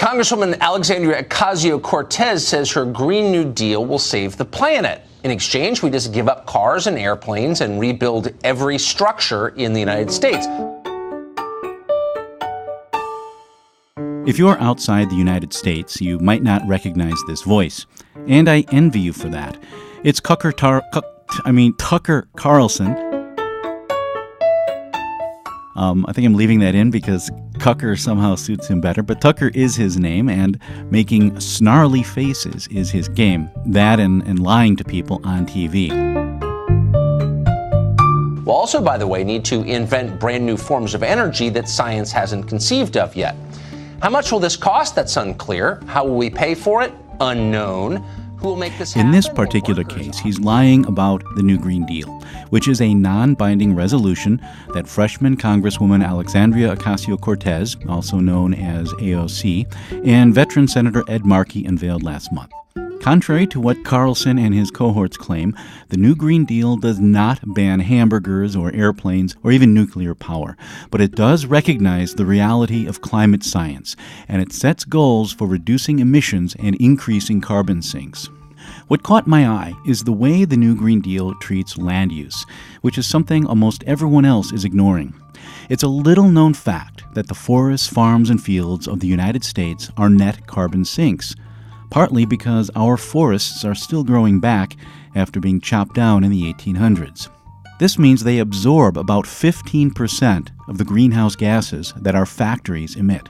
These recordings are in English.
Congresswoman Alexandria Ocasio-Cortez says her Green New Deal will save the planet. In exchange, we just give up cars and airplanes and rebuild every structure in the United States. If you're outside the United States, you might not recognize this voice, and I envy you for that. It's Tucker Carlson. I think I'm leaving that in because Cucker somehow suits him better, but Tucker is his name, and making snarly faces is his game. That and lying to people on TV. We'll also, by the way, need to invent brand new forms of energy that science hasn't conceived of yet. How much will this cost? That's unclear. How will we pay for it? Unknown. Who will make this happen? In this particular case, he's lying about the New Green Deal, which is a non-binding resolution that freshman Congresswoman Alexandria Ocasio-Cortez, also known as AOC, and veteran Senator Ed Markey unveiled last month. Contrary to what Carlson and his cohorts claim, the New Green Deal does not ban hamburgers or airplanes or even nuclear power, but it does recognize the reality of climate science, and it sets goals for reducing emissions and increasing carbon sinks. What caught my eye is the way the New Green Deal treats land use, which is something almost everyone else is ignoring. It's a little-known fact that the forests, farms, and fields of the United States are net carbon sinks, partly because our forests are still growing back after being chopped down in the 1800s. This means they absorb about 15% of the greenhouse gases that our factories emit.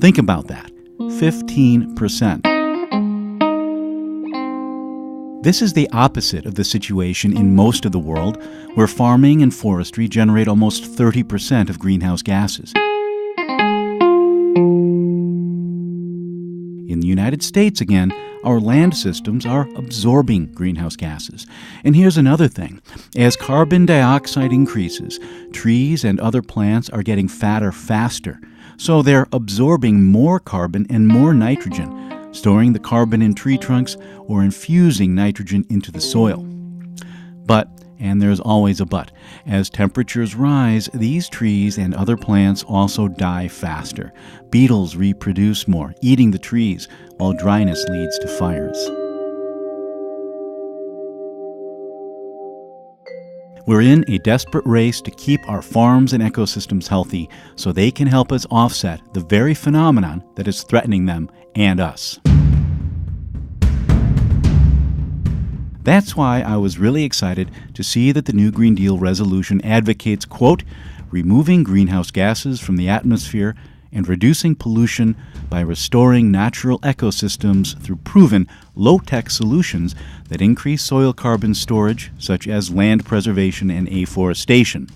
Think about that. 15%. This is the opposite of the situation in most of the world, where farming and forestry generate almost 30% of greenhouse gases. In the United States, again, our land systems are absorbing greenhouse gases. And here's another thing. As carbon dioxide increases, trees and other plants are getting fatter faster. So they're absorbing more carbon and more nitrogen, storing the carbon in tree trunks or infusing nitrogen into the soil. But, and there's always a but, as temperatures rise, these trees and other plants also die faster. Beetles reproduce more, eating the trees, while dryness leads to fires. We're in a desperate race to keep our farms and ecosystems healthy so they can help us offset the very phenomenon that is threatening them and us. That's why I was really excited to see that the New Green Deal resolution advocates, quote, removing greenhouse gases from the atmosphere and reducing pollution by restoring natural ecosystems through proven low-tech solutions that increase soil carbon storage, such as land preservation and afforestation,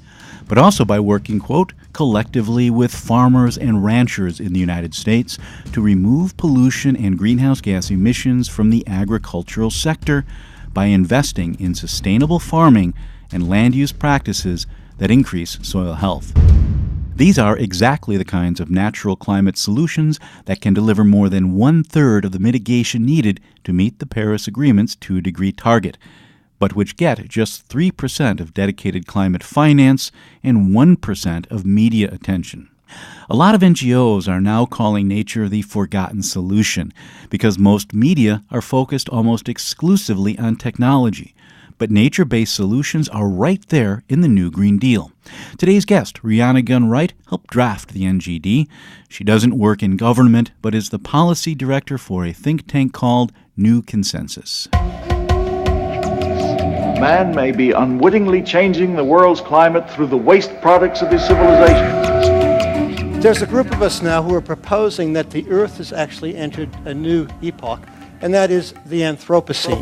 but also by working, quote, collectively with farmers and ranchers in the United States to remove pollution and greenhouse gas emissions from the agricultural sector by investing in sustainable farming and land use practices that increase soil health. These are exactly the kinds of natural climate solutions that can deliver more than 1/3 of the mitigation needed to meet the Paris Agreement's 2-degree target, but which get just 3% of dedicated climate finance and 1% of media attention. A lot of NGOs are now calling nature the forgotten solution because most media are focused almost exclusively on technology. But nature-based solutions are right there in the New Green Deal. Today's guest, Rhiana Gunn-Wright, helped draft the NGD. She doesn't work in government, but is the policy director for a think tank called New Consensus. Man may be unwittingly changing the world's climate through the waste products of his civilization. There's a group of us now who are proposing that the Earth has actually entered a new epoch, and that is the Anthropocene.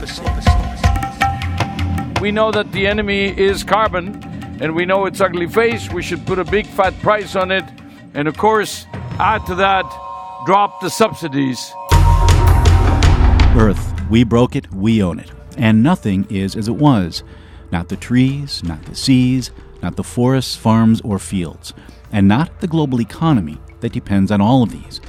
We know that the enemy is carbon, and we know its ugly face. We should put a big fat price on it, and of course, add to that, drop the subsidies. Earth, we broke it, we own it. And nothing is as it was. Not the trees, not the seas, not the forests, farms, or fields. And not the global economy that depends on all of these.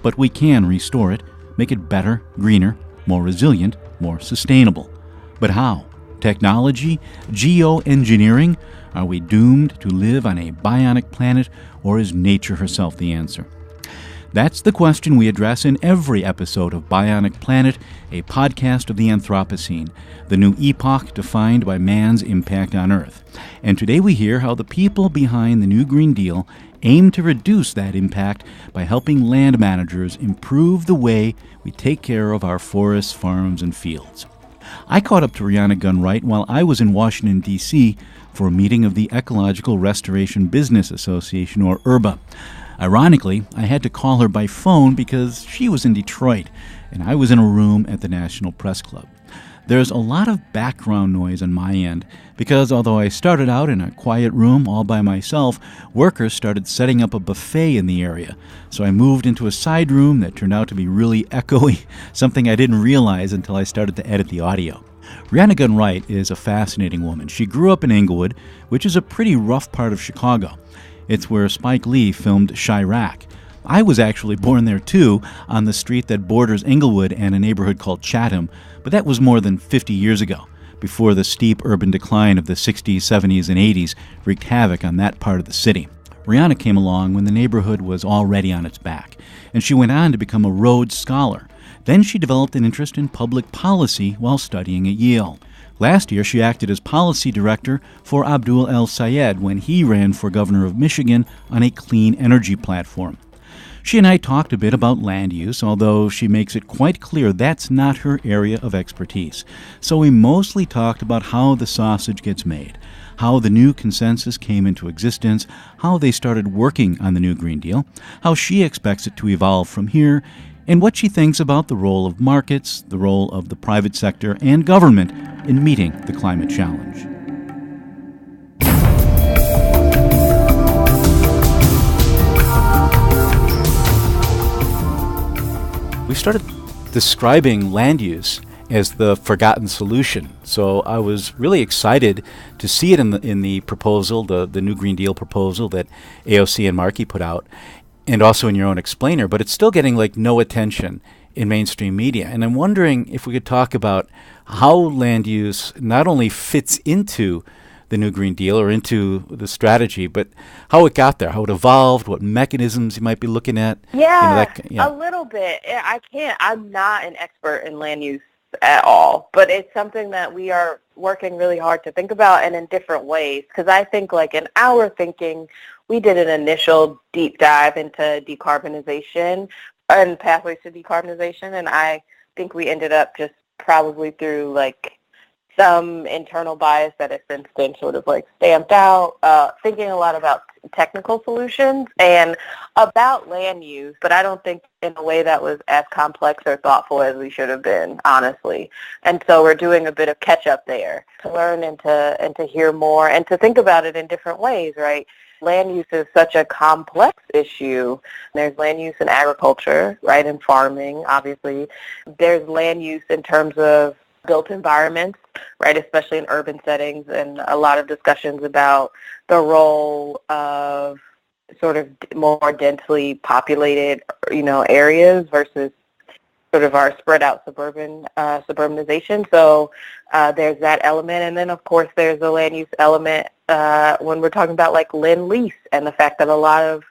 But we can restore it, make it better, greener, more resilient, more sustainable. But how? Technology? Geoengineering? Are we doomed to live on a bionic planet, or is nature herself the answer? That's the question we address in every episode of Bionic Planet, a podcast of the Anthropocene, the new epoch defined by man's impact on Earth. And today we hear how the people behind the new Green Deal aim to reduce that impact by helping land managers improve the way we take care of our forests, farms, and fields. I caught up to Rhiana Gunn-Wright while I was in Washington, D.C. for a meeting of the Ecological Restoration Business Association, or ERBA. Ironically, I had to call her by phone because she was in Detroit, and I was in a room at the National Press Club. There's a lot of background noise on my end because although I started out in a quiet room all by myself, workers started setting up a buffet in the area. So I moved into a side room that turned out to be really echoey, something I didn't realize until I started to edit the audio. Rhiana Gunn-Wright is a fascinating woman. She grew up in Inglewood, which is a pretty rough part of Chicago. It's where Spike Lee filmed Chirac. I was actually born there too, on the street that borders Inglewood and a neighborhood called Chatham, but that was more than 50 years ago, before the steep urban decline of the 60s, 70s, and 80s wreaked havoc on that part of the city. Rhiana came along when the neighborhood was already on its back, and she went on to become a Rhodes Scholar. Then she developed an interest in public policy while studying at Yale. Last year, she acted as policy director for Abdul El-Sayed when he ran for governor of Michigan on a clean energy platform. She and I talked a bit about land use, although she makes it quite clear that's not her area of expertise. So we mostly talked about how the sausage gets made, how the new consensus came into existence, how they started working on the new Green Deal, how she expects it to evolve from here, and what she thinks about the role of markets, the role of the private sector, and government in meeting the climate challenge. We started describing land use as the forgotten solution. So I was really excited to see it in the proposal, the new Green Deal proposal that AOC and Markey put out, and also in your own explainer, but it's still getting no attention in mainstream media. And I'm wondering if we could talk about how land use not only fits into the new Green Deal or into the strategy, but how it got there, how it evolved, what mechanisms you might be looking at. A little bit. I'm not an expert in land use at all, but it's something that we are working really hard to think about and in different ways. Because I think in our thinking, we did an initial deep dive into decarbonization and pathways to decarbonization, and I think we ended up just probably through some internal bias that has since been sort of stamped out, thinking a lot about technical solutions and about land use, but I don't think in a way that was as complex or thoughtful as we should have been, honestly. And so we're doing a bit of catch up there to learn and to hear more and to think about it in different ways, right? Land use is such a complex issue. There's land use in agriculture, right, and farming, obviously. There's land use in terms of built environments, right, especially in urban settings, and a lot of discussions about the role of sort of more densely populated, areas versus sort of our spread out suburbanization. So there's that element. And then, of course, there's the land use element when we're talking about lend lease and the fact that a lot of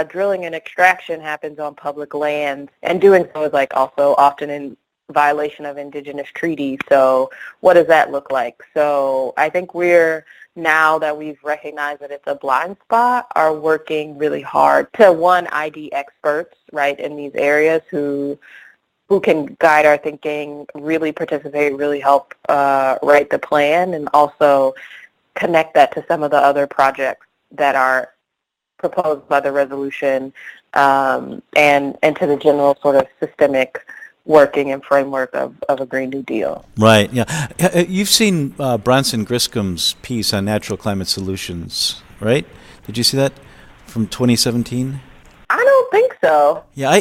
drilling and extraction happens on public lands, and doing so is also often in violation of indigenous treaties. So what does that look like? So I think we're, now that we've recognized that it's a blind spot, are working really hard to, one, ID experts, right, in these areas who can guide our thinking, really participate, really help write the plan, and also connect that to some of the other projects that are proposed by the resolution, and to the general sort of systemic working and framework of a Green New Deal. Right, yeah. You've seen Bronson Griscom's piece on natural climate solutions, right? Did you see that from 2017? I don't think so. Yeah, I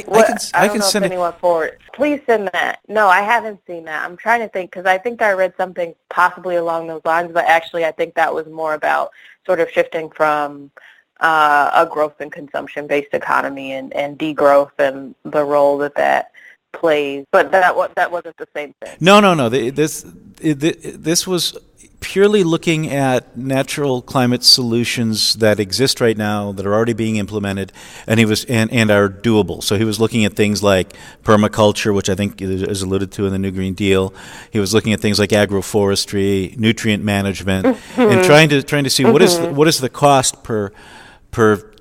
can send anyone forward. Please send that. No, I haven't seen that. I'm trying to think, because I think I read something possibly along those lines, but actually I think that was more about sort of shifting from a growth and consumption-based economy and degrowth and the role that plays. But that wasn't the same thing. No. This was purely looking at natural climate solutions that exist right now that are already being implemented, and and are doable. So he was looking at things like permaculture, which I think is alluded to in the New Green Deal. He was looking at things like agroforestry, nutrient management, and trying to see what is the cost per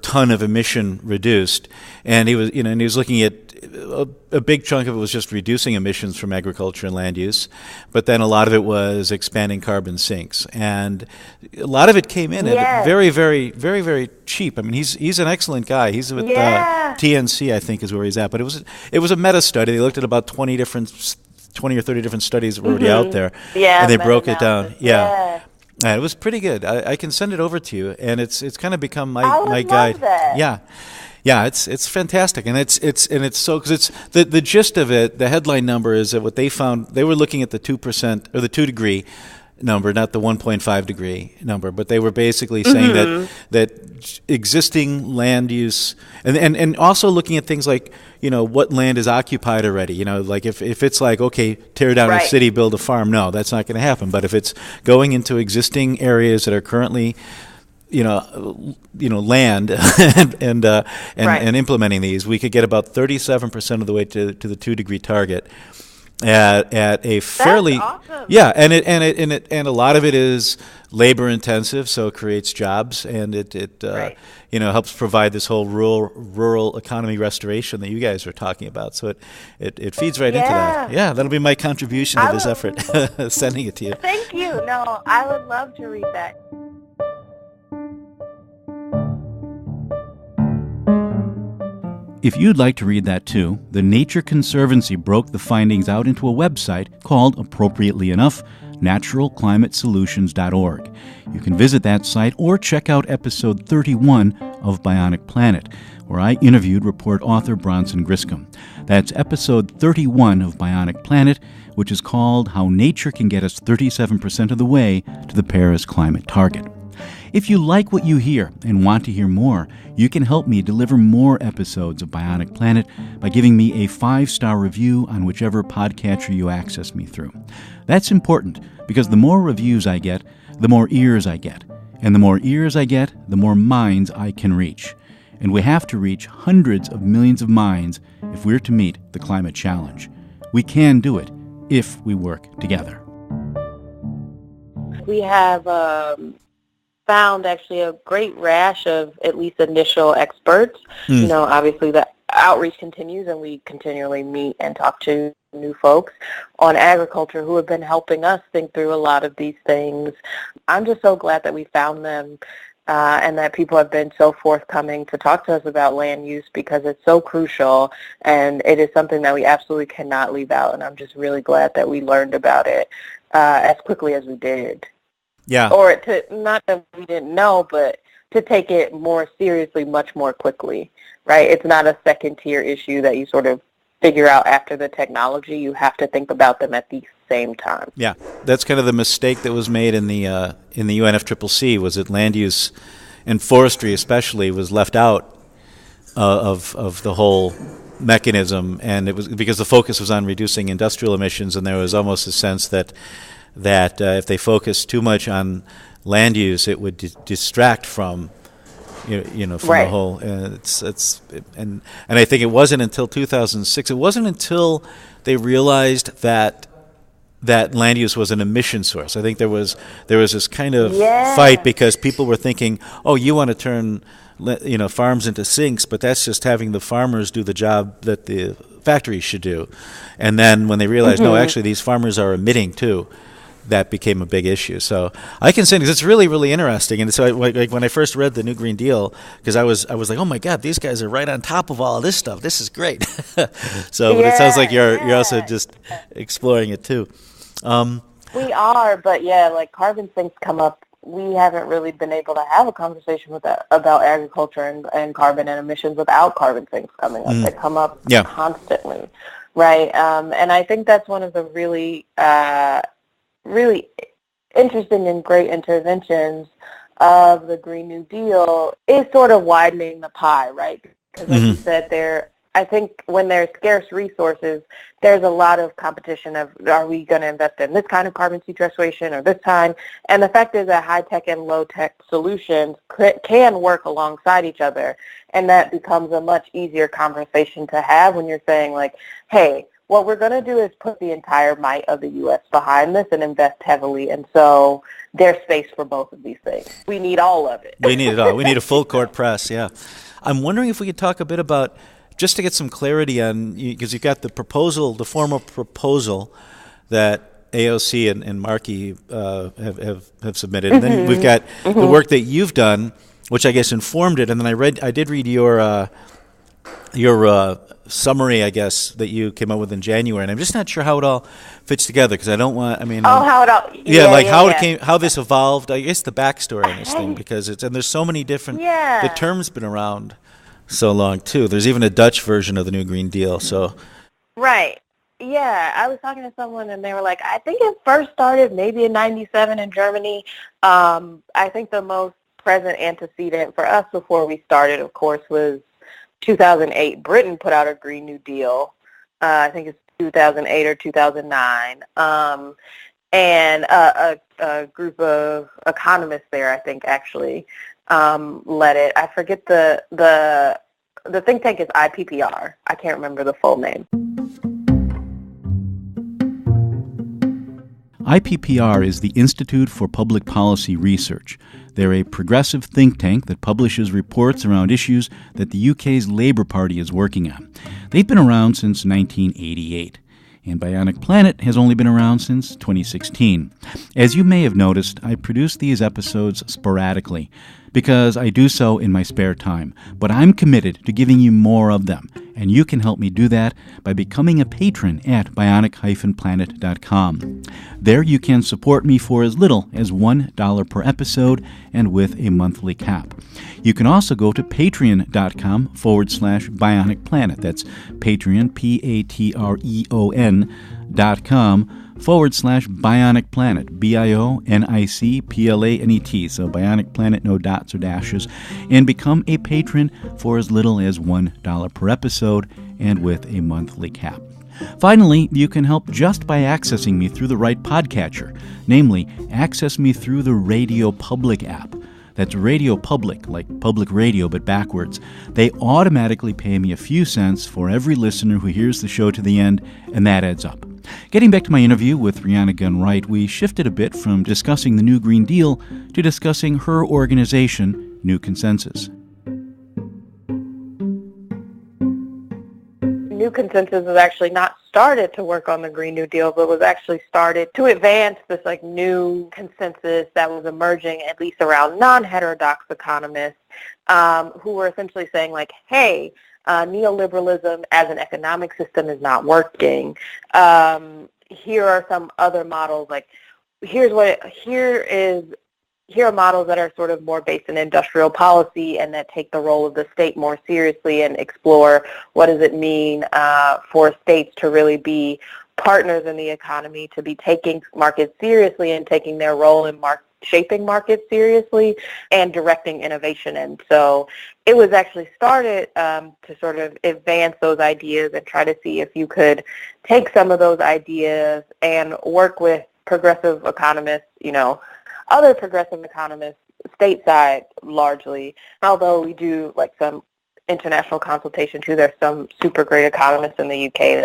ton of emission reduced. And he was looking at a big chunk of it was just reducing emissions from agriculture and land use, but then a lot of it was expanding carbon sinks, and a lot of it came in at very, very, very, very cheap. I mean, he's an excellent guy. He's with TNC, I think, is where he's at. But it was a meta study. They looked at about 20 or 30 different studies that were already out there, and they broke it down. It was pretty good. I can send it over to you, and it's kind of become my guide. Love that. Yeah, it's fantastic, and it's so, because it's the gist of it. The headline number is that what they found, they were looking at the 2% or the 2 degree number, not the 1.5 degree number, but they were basically saying that existing land use, and also looking at things like, what land is occupied already. Like if it's like, okay, tear down a city, build a farm. No, that's not going to happen. But if it's going into existing areas that are currently land and implementing these, we could get about 37% of the way to the 2 degree target at a fairly awesome. And a lot of it is labor intensive, so it creates jobs, and it helps provide this whole rural economy restoration that you guys are talking about. So it feeds right into that. Yeah, that'll be my contribution to this effort. Sending it to you. Thank you. No, I would love to read that. If you'd like to read that too, the Nature Conservancy broke the findings out into a website called, appropriately enough, naturalclimatesolutions.org. You can visit that site or check out episode 31 of Bionic Planet, where I interviewed report author Bronson Griscom. That's episode 31 of Bionic Planet, which is called How Nature Can Get Us 37% of the Way to the Paris Climate Target. If you like what you hear and want to hear more, you can help me deliver more episodes of Bionic Planet by giving me a 5-star review on whichever podcatcher you access me through. That's important because the more reviews I get, the more ears I get. And the more ears I get, the more minds I can reach. And we have to reach hundreds of millions of minds if we're to meet the climate challenge. We can do it if we work together. We have found actually a great rash of at least initial experts. Obviously the outreach continues, and we continually meet and talk to new folks on agriculture who have been helping us think through a lot of these things. I'm just so glad that we found them and that people have been so forthcoming to talk to us about land use, because it's so crucial and it is something that we absolutely cannot leave out. And I'm just really glad that we learned about it as quickly as we did. Yeah. Or not that we didn't know, but to take it more seriously much more quickly, right? It's not a second-tier issue that you sort of figure out after the technology. You have to think about them at the same time. Yeah, that's kind of the mistake that was made in the UNFCCC, was that land use and forestry especially was left out of the whole mechanism, and it was because the focus was on reducing industrial emissions, and there was almost a sense that if they focused too much on land use, it would distract from from the whole. And I think it wasn't until 2006. It wasn't until they realized that land use was an emission source. I think there was this kind of fight because people were thinking, oh, you want to turn farms into sinks, but that's just having the farmers do the job that the factories should do. And then when they realized, no, actually these farmers are emitting too, that became a big issue. So I can say, because it's really, really interesting. And so like when I first read the New Green Deal, because I was like, oh my God, these guys are right on top of all of this stuff. This is great. But it sounds like you're also just exploring it too. We are, but like carbon sinks come up. We haven't really been able to have a conversation about agriculture and carbon and emissions without carbon sinks coming up. They come up constantly, right? And I think that's one of the really interesting and great interventions of the Green New Deal is sort of widening the pie, right? Because like you said, I think when there's scarce resources, there's a lot of competition of, are we going to invest in this kind of carbon sequestration or this kind? And the fact is that high-tech and low-tech solutions can work alongside each other, and that becomes a much easier conversation to have when you're saying, like, hey, what we're going to do is put the entire might of the U.S. behind this and invest heavily, and so there's space for both of these things. We need all of it. We need it all. We need a full court press, yeah. I'm wondering if we could talk a bit about, just to get some clarity on, because you've got the proposal, the formal proposal that AOC and Markey have submitted, and then we've got the work that you've done, which I guess informed it, and then I did read your summary, I guess, that you came up with in January, and I'm just not sure how it all fits together, because I don't want, how it all, how this evolved, I guess the backstory on this thing, because and there's so many different, the term's been around so long too. There's even a Dutch version of the New Green Deal, so. Right. Yeah, I was talking to someone and they were like, I think it first started maybe in 97 in Germany. I think the most present antecedent for us before we started, of course, was 2008. Britain put out a Green New Deal. I think it's 2008 or 2009. And a group of economists there, I think, actually led it. I forget the think tank is IPPR. I can't remember the full name. IPPR is the Institute for Public Policy Research. They're a progressive think tank that publishes reports around issues that the UK's Labour Party is working on. They've been around since 1988. And Bionic Planet has only been around since 2016. As you may have noticed, I produce these episodes sporadically because I do so in my spare time. But I'm committed to giving you more of them, and you can help me do that by becoming a patron at bionic-planet.com. There you can support me for as little as $1 per episode and with a monthly cap. You can also go to patreon.com/Bionic Planet. That's Patreon, patreon.com/Bionic Planet, BIONICPLANET. So Bionic Planet, no dots or dashes. And become a patron for as little as $1 per episode and with a monthly cap. Finally, you can help just by accessing me through the right podcatcher. Namely, access me through the Radio Public app. That's Radio Public, like public radio but backwards. They automatically pay me a few cents for every listener who hears the show to the end, and that adds up. Getting back to my interview with Rhiana Gunn-Wright, we shifted a bit from discussing the New Green Deal to discussing her organization, New Consensus. New Consensus was actually not started to work on the Green New Deal, but was actually started to advance this new consensus that was emerging, at least around non-heterodox economists, who were essentially saying hey, neoliberalism as an economic system is not working. Here are some other models. Here are models that are sort of more based in industrial policy and that take the role of the state more seriously and explore what does it mean for states to really be partners in the economy, to be taking markets seriously and taking their role in shaping markets seriously and directing innovation. And so it was actually started to sort of advance those ideas and try to see if you could take some of those ideas and work with progressive economists, other progressive economists, stateside largely, although we do some international consultation too. There's some super great economists in the UK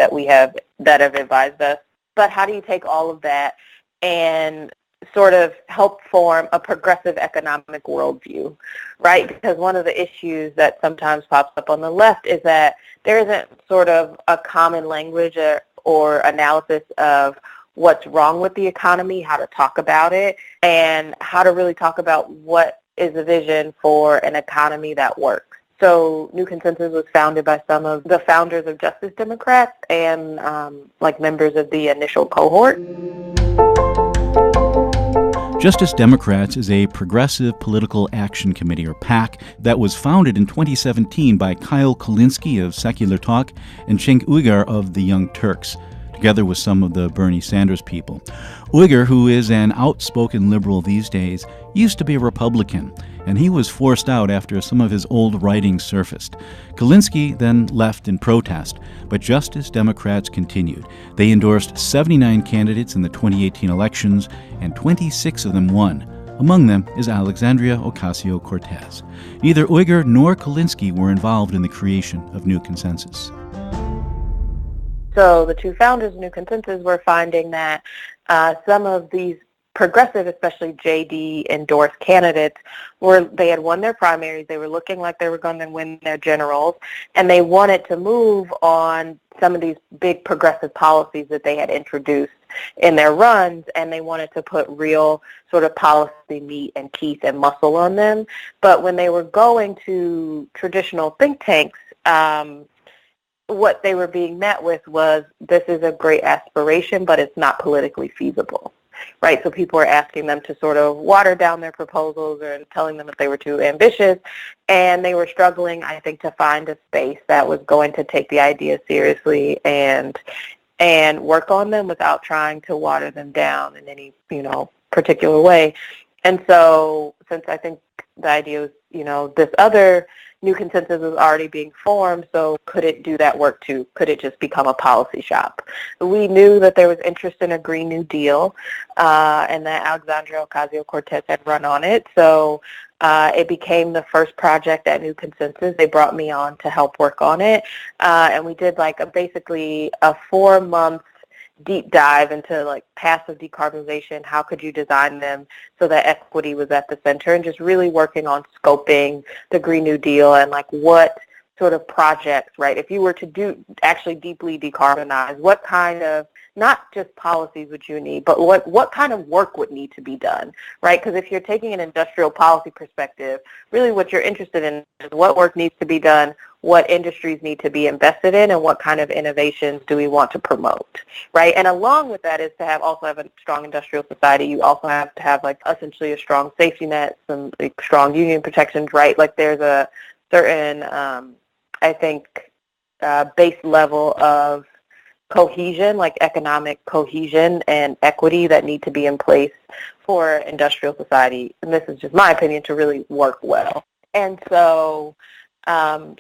that have advised us. But how do you take all of that and sort of help form a progressive economic worldview, right? Because one of the issues that sometimes pops up on the left is that there isn't sort of a common language or analysis of what's wrong with the economy, how to talk about it, and how to really talk about what is a vision for an economy that works. So New Consensus was founded by some of the founders of Justice Democrats and members of the initial cohort. Justice Democrats is a progressive political action committee, or PAC, that was founded in 2017 by Kyle Kulinski of Secular Talk and Cenk Uygur of the Young Turks. together with some of the Bernie Sanders people. Uyghur, who is an outspoken liberal these days, used to be a Republican, and he was forced out after some of his old writings surfaced. Kulinski then left in protest, but just as Democrats continued, they endorsed 79 candidates in the 2018 elections, and 26 of them won. Among them is Alexandria Ocasio-Cortez. Neither Uyghur nor Kulinski were involved in the creation of New Consensus. So the two founders of New Consensus were finding that some of these progressive, especially JD endorsed candidates, they had won their primaries, they were looking like they were going to win their generals, and they wanted to move on some of these big progressive policies that they had introduced in their runs, and they wanted to put real sort of policy meat and teeth and muscle on them. But when they were going to traditional think tanks, what they were being met with was, this is a great aspiration, but it's not politically feasible. Right, so people were asking them to sort of water down their proposals or telling them that they were too ambitious, and they were struggling, I think, to find a space that was going to take the idea seriously and work on them without trying to water them down in any, particular way. And so, since I think the idea was, this other New Consensus was already being formed, so could it do that work too? Could it just become a policy shop? We knew that there was interest in a Green New Deal, and that Alexandria Ocasio-Cortez had run on it, so it became the first project at New Consensus. They brought me on to help work on it, and we did basically a 4-month deep dive into passive decarbonization. How could you design them so that equity was at the center, and just really working on scoping the Green New Deal and what sort of projects, right? If you were to actually deeply decarbonize, what kind of, not just policies would you need, but what kind of work would need to be done, right? Because if you're taking an industrial policy perspective, really what you're interested in is what work needs to be done, what industries need to be invested in, and what kind of innovations do we want to promote, right? And along with that is to also have a strong industrial society. You also have to have essentially a strong safety net, some strong union protections, right? There's a certain, I think, base level of cohesion, economic cohesion and equity that need to be in place for industrial society, and this is just my opinion, to really work well. And so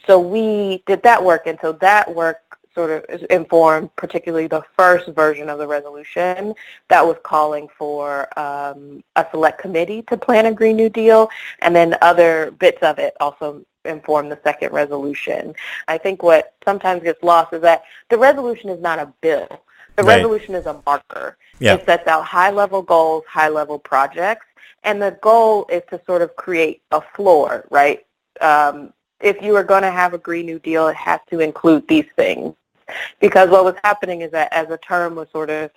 we did that work, and so that work sort of informed particularly the first version of the resolution that was calling for a select committee to plan a Green New Deal, and then other bits of it also inform the second resolution. I think what sometimes gets lost is that the resolution is not a bill. The resolution is a marker. Yeah. It sets out high-level goals, high-level projects, and the goal is to sort of create a floor, right? If you are going to have a Green New Deal, it has to include these things. Because what was happening is that as a term was sort of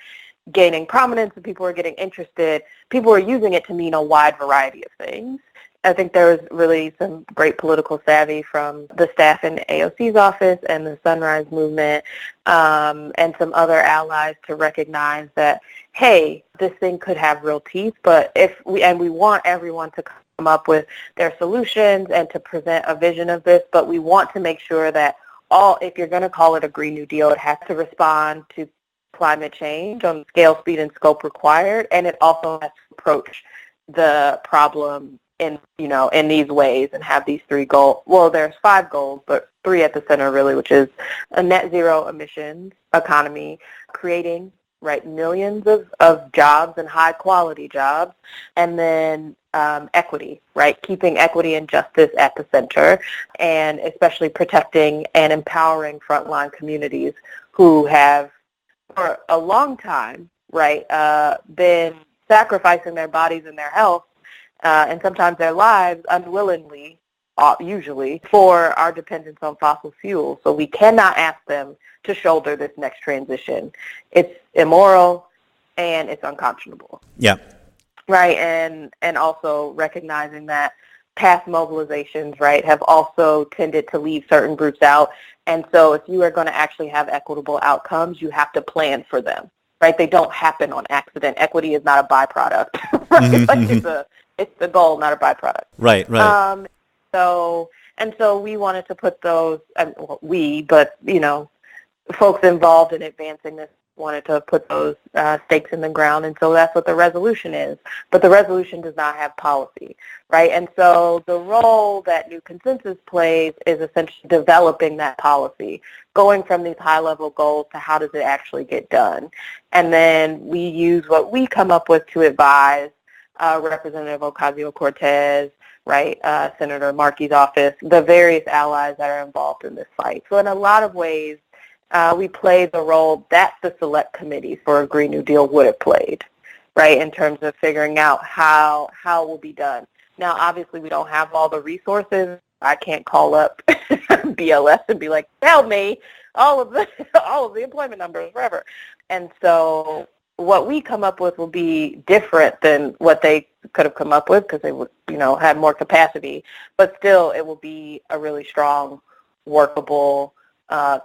gaining prominence and people were getting interested, people were using it to mean a wide variety of things. I think there was really some great political savvy from the staff in AOC's office and the Sunrise Movement, and some other allies to recognize that, hey, this thing could have real teeth, but we want everyone to come up with their solutions and to present a vision of this, but we want to make sure that if you're going to call it a Green New Deal, it has to respond to climate change on scale, speed, and scope required, and it also has to approach the problem in these ways and have these 3 goals. Well, there's 5 goals, but 3 at the center really, which is a net zero emissions economy, creating millions of jobs and high quality jobs, and then equity, right? Keeping equity and justice at the center, and especially protecting and empowering frontline communities who have for a long time, right, been sacrificing their bodies and their health and sometimes their lives unwillingly, usually, for our dependence on fossil fuels. So we cannot ask them to shoulder this next transition. It's immoral and it's unconscionable. Yeah. Right, and also recognizing that past mobilizations, right, have also tended to leave certain groups out. And so if you are going to actually have equitable outcomes, you have to plan for them, right? They don't happen on accident. Equity is not a byproduct, right? Mm-hmm. It's the goal, not a byproduct. Right. So we wanted to put those, but folks involved in advancing this wanted to put those stakes in the ground, and so that's what the resolution is. But the resolution does not have policy, right? And so the role that New Consensus plays is essentially developing that policy, going from these high-level goals to how does it actually get done. And then we use what we come up with to advise Representative Ocasio-Cortez, right, Senator Markey's office, the various allies that are involved in this fight. So in a lot of ways, we play the role that the select committee for a Green New Deal would have played, right, in terms of figuring out how it will be done. Now, obviously, we don't have all the resources. I can't call up BLS and be like, tell me all of the employment numbers, whatever. And so what we come up with will be different than what they could have come up with because they would, have more capacity. But still, it will be a really strong, workable,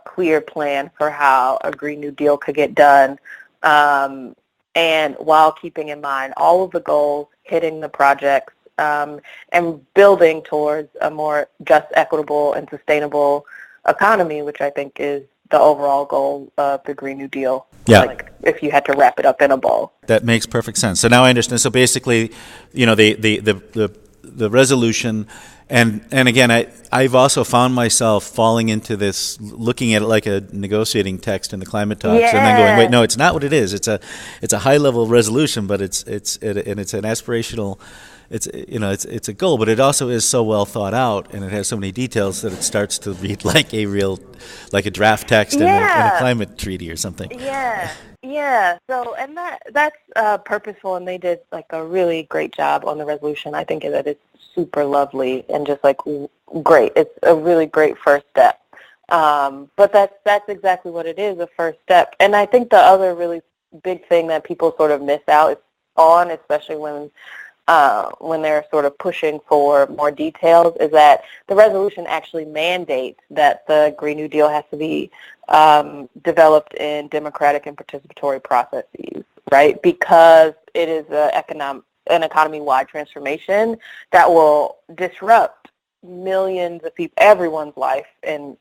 clear plan for how a Green New Deal could get done, and while keeping in mind all of the goals, hitting the projects, and building towards a more just, equitable, and sustainable economy, which I think is the overall goal of the Green New Deal. Yeah. Like if you had to wrap it up in a bow. That makes perfect sense. So now I understand. So basically, the resolution, and again, I've also found myself falling into this, looking at it like a negotiating text in the climate talks, and then going, wait, no, it's not what it is. It's a high level resolution, but it's an aspirational. It's a goal, but it also is so well thought out, and it has so many details that it starts to read like a draft text in a climate treaty or something. Yeah. So, and that's purposeful, and they did like a really great job on the resolution. I think that it's super lovely and just like great. It's a really great first step. But that's exactly what it is, a first step. And I think the other really big thing that people sort of miss out on, especially when they're sort of pushing for more details, is that the resolution actually mandates that the Green New Deal has to be developed in democratic and participatory processes, right? Because it is an economy-wide transformation that will disrupt millions of people, everyone's life in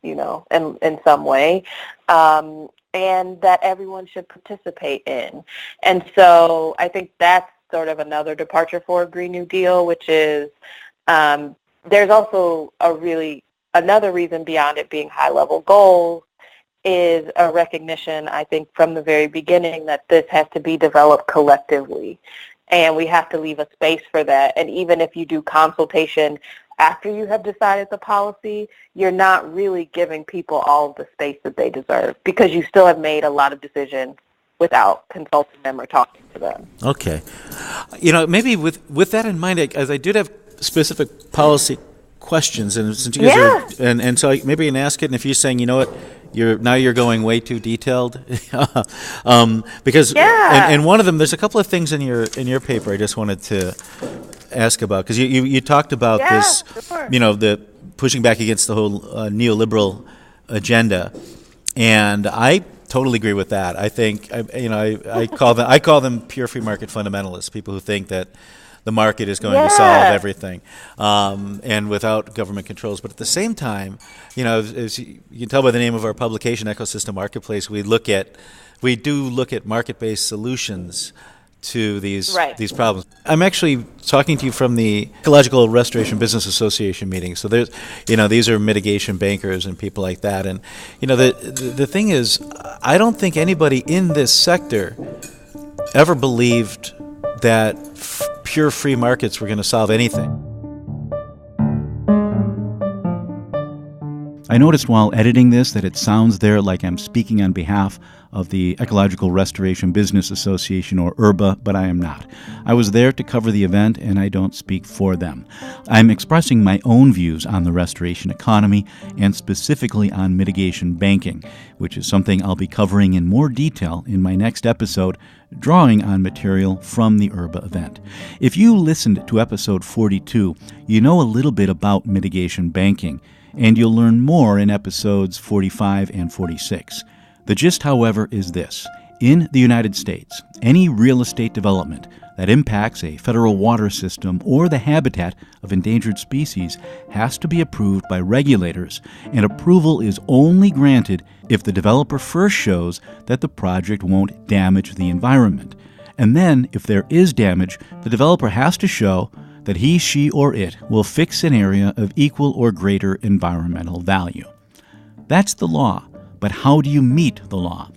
some way, and that everyone should participate in. And so I think that's sort of another departure for a Green New Deal, which is there's also another reason beyond it being high-level goals is a recognition, I think, from the very beginning that this has to be developed collectively, and we have to leave a space for that. And even if you do consultation after you have decided the policy, you're not really giving people all of the space that they deserve because you still have made a lot of decisions without consulting them or talking to them. Okay. Maybe with that in mind, as I did have specific policy questions, and since you guys are, and so maybe you can ask it, and if you're saying, you know what, you're going way too detailed, because and one of them, there's a couple of things in your paper I just wanted to ask about, because you talked about this, sure. The pushing back against the whole neoliberal agenda, and I totally agree with that. I think I call them pure free market fundamentalists, people who think that the market is going to solve everything, and without government controls. But at the same time, as you can tell by the name of our publication, Ecosystem Marketplace, we do look at market-based solutions to these problems. I'm actually talking to you from the Ecological Restoration Business Association meeting. So there's, these are mitigation bankers and people like that. And, the thing is, I don't think anybody in this sector ever believed that pure free markets were going to solve anything. I noticed while editing this that it sounds there like I'm speaking on behalf of the Ecological Restoration Business Association, or ERBA, but I am not. I was there to cover the event, and I don't speak for them. I'm expressing my own views on the restoration economy, and specifically on mitigation banking, which is something I'll be covering in more detail in my next episode, drawing on material from the ERBA event. If you listened to episode 42, you know a little bit about mitigation banking, and you'll learn more in episodes 45 and 46. The gist, however, is this. In the United States, any real estate development that impacts a federal water system or the habitat of endangered species has to be approved by regulators, and approval is only granted if the developer first shows that the project won't damage the environment. And then, if there is damage, the developer has to show that he, she, or it will fix an area of equal or greater environmental value. That's the law, but how do you meet the law?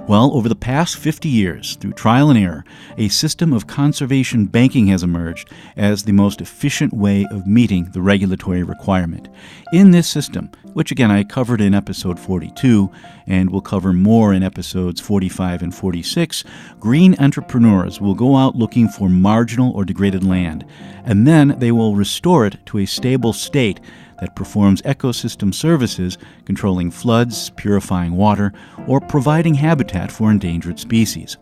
Well, over the past 50 years, through trial and error, a system of conservation banking has emerged as the most efficient way of meeting the regulatory requirement. In this system, which again I covered in episode 42 and will cover more in episodes 45 and 46, green entrepreneurs will go out looking for marginal or degraded land, and then they will restore it to a stable state that performs ecosystem services, controlling floods, purifying water, or providing habitat for endangered species.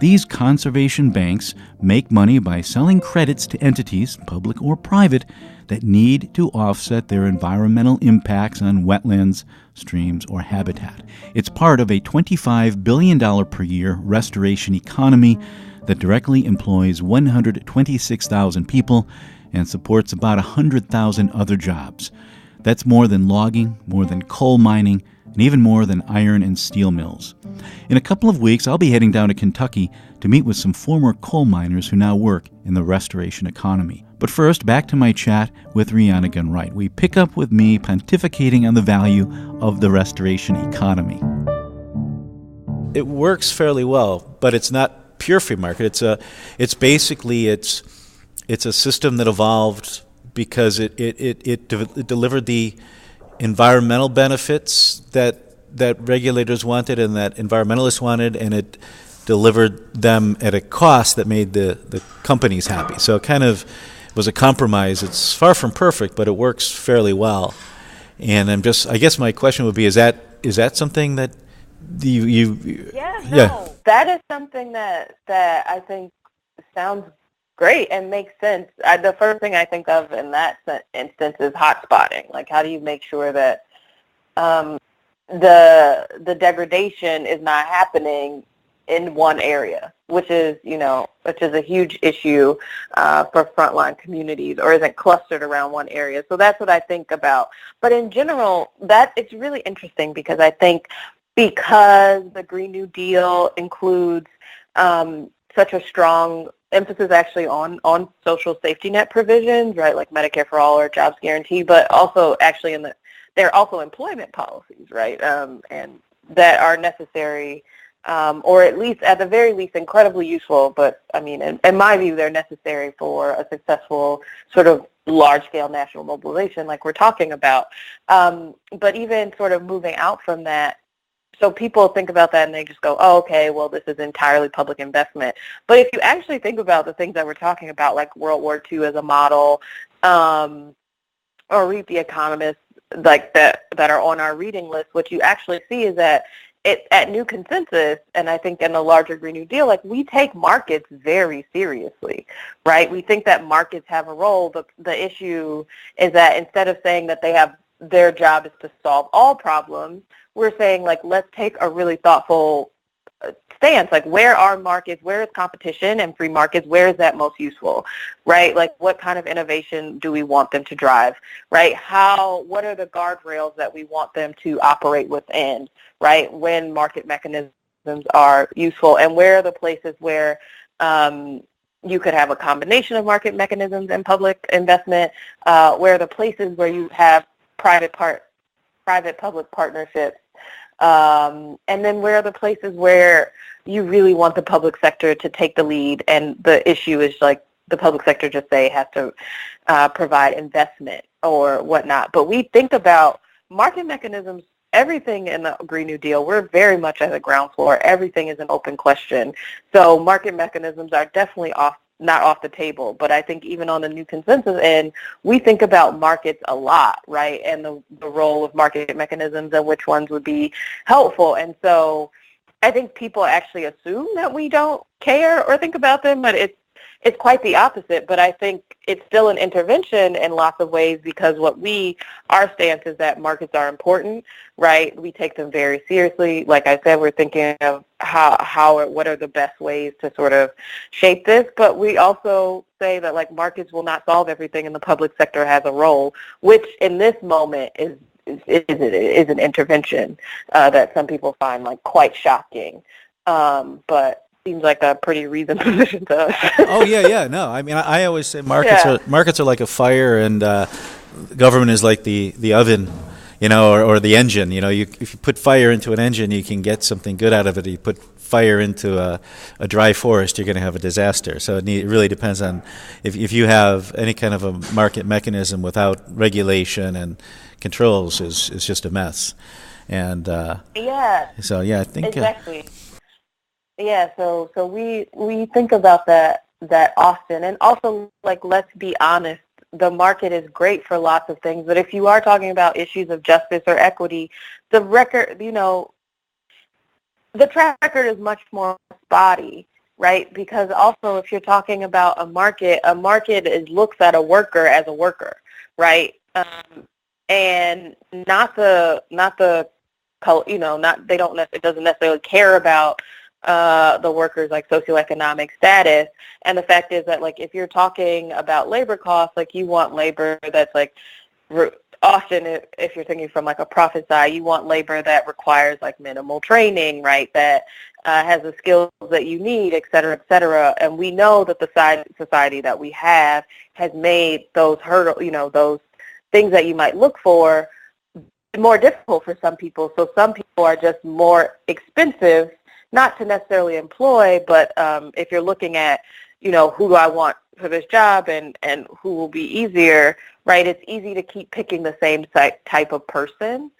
These conservation banks make money by selling credits to entities, public or private, that need to offset their environmental impacts on wetlands, streams, or habitat. It's part of a $25 billion per year restoration economy that directly employs 126,000 people and supports about 100,000 other jobs. That's more than logging, more than coal mining, and even more than iron and steel mills. In a couple of weeks, I'll be heading down to Kentucky to meet with some former coal miners who now work in the restoration economy. But first, back to my chat with Rhiana Gunn-Wright. We pick up with me pontificating on the value of the restoration economy. It works fairly well, but it's not pure free market. It's basically a system that evolved because it delivered the environmental benefits that regulators wanted and that environmentalists wanted, and it delivered them at a cost that made the companies happy. So it kind of was a compromise. It's far from perfect, but it works fairly well. And I guess my question would be, is that something that that is something that I think sounds great and makes sense. The first thing I think of in that instance is hotspotting. Like, how do you make sure that the degradation is not happening in one area, which is a huge issue for frontline communities, or isn't clustered around one area. So that's what I think about. But in general, it's really interesting because I think because the Green New Deal includes such a strong emphasis actually on social safety net provisions, right, like Medicare for all or jobs guarantee, but also actually there are also employment policies, right, and that are necessary, or at least at the very least incredibly useful, but I mean, in my view, they're necessary for a successful sort of large-scale national mobilization like we're talking about. But even sort of moving out from that, so people think about that and they just go, oh, okay, well, this is entirely public investment. But if you actually think about the things that we're talking about, like World War II as a model, or read The Economist, like that are on our reading list, what you actually see is that at New Consensus, and I think in the larger Green New Deal, like, we take markets very seriously, right? We think that markets have a role, but the issue is that instead of saying that their job is to solve all problems, we're saying, like, let's take a really thoughtful stance. Like, where are markets? Where is competition and free markets? Where is that most useful, right? Like, what kind of innovation do we want them to drive, right? What are the guardrails that we want them to operate within, right, when market mechanisms are useful? And where are the places where you could have a combination of market mechanisms and public investment? Where are the places where you have private-public partnerships? And then where are the places where you really want the public sector to take the lead, and the issue is, like, the public sector just has to provide investment or whatnot. But we think about market mechanisms, everything in the Green New Deal, we're very much at the ground floor. Everything is an open question. So market mechanisms are definitely not off the table, but I think even on the New Consensus end, we think about markets a lot, right, and the role of market mechanisms and which ones would be helpful. And so I think people actually assume that we don't care or think about them, but it's it's quite the opposite, but I think it's still an intervention in lots of ways because our stance is that markets are important, right? We take them very seriously. Like I said, we're thinking of what are the best ways to sort of shape this, but we also say that like markets will not solve everything and the public sector has a role, which in this moment is an intervention that some people find like quite shocking, but seems like a pretty reasoned position to us. Oh yeah. No, I mean, I always say markets are like a fire, and government is like the oven, or the engine. If you put fire into an engine, you can get something good out of it. You put fire into a dry forest, you're going to have a disaster. So it really depends on if you have any kind of a market mechanism without regulation and controls is just a mess. And so I think exactly. Yeah, so we think about that often, and also like let's be honest, the market is great for lots of things, but if you are talking about issues of justice or equity, the track record is much more spotty, right? Because also if you're talking about a market looks at a worker as a worker, right? And it doesn't necessarily care about the workers' like socioeconomic status. And the fact is that like if you're talking about labor costs, like you want labor that's like often if you're thinking from like a profit side, you want labor that requires like minimal training, right? That has the skills that you need, et cetera, et cetera. And we know that the society that we have has made those those things that you might look for more difficult for some people. So some people are just more expensive, not to necessarily employ, but if you're looking at, who do I want for this job and who will be easier, right? It's easy to keep picking the same type of person.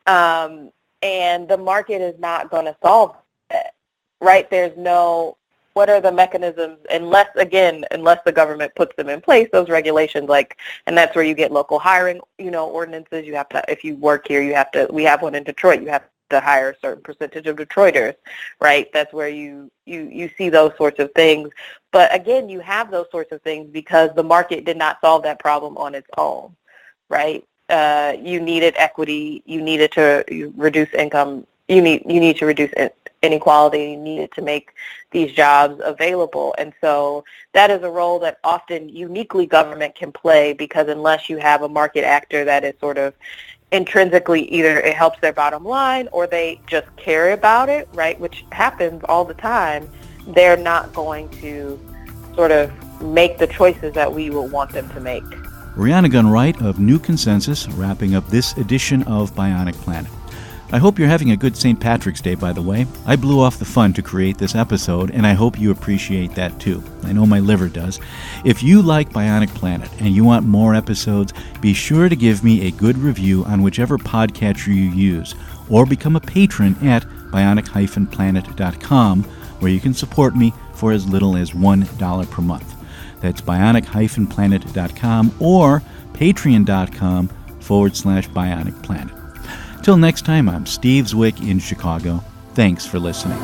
And the market is not going to solve that, right? What are the mechanisms, unless the government puts them in place, those regulations, and that's where you get local hiring, ordinances. You have to, if you work here, we have one in Detroit, you have to hire a certain percentage of Detroiters, right? That's where you see those sorts of things. But again, you have those sorts of things because the market did not solve that problem on its own, right? You needed equity, you needed to reduce income, you need to reduce inequality, you needed to make these jobs available. And so that is a role that often uniquely government can play, because unless you have a market actor that is sort of intrinsically either it helps their bottom line or they just care about it, right, which happens all the time, they're not going to sort of make the choices that we will want them to make. Rhiana Gunn-Wright of New Consensus, wrapping up this edition of Bionic Planet. I hope you're having a good St. Patrick's Day, by the way. I blew off the fun to create this episode, and I hope you appreciate that too. I know my liver does. If you like Bionic Planet and you want more episodes, be sure to give me a good review on whichever podcatcher you use, or become a patron at bionic-planet.com, where you can support me for as little as $1 per month. That's bionic-planet.com or patreon.com/Bionic Planet. Till next time, I'm Steve Zwick in Chicago. Thanks for listening.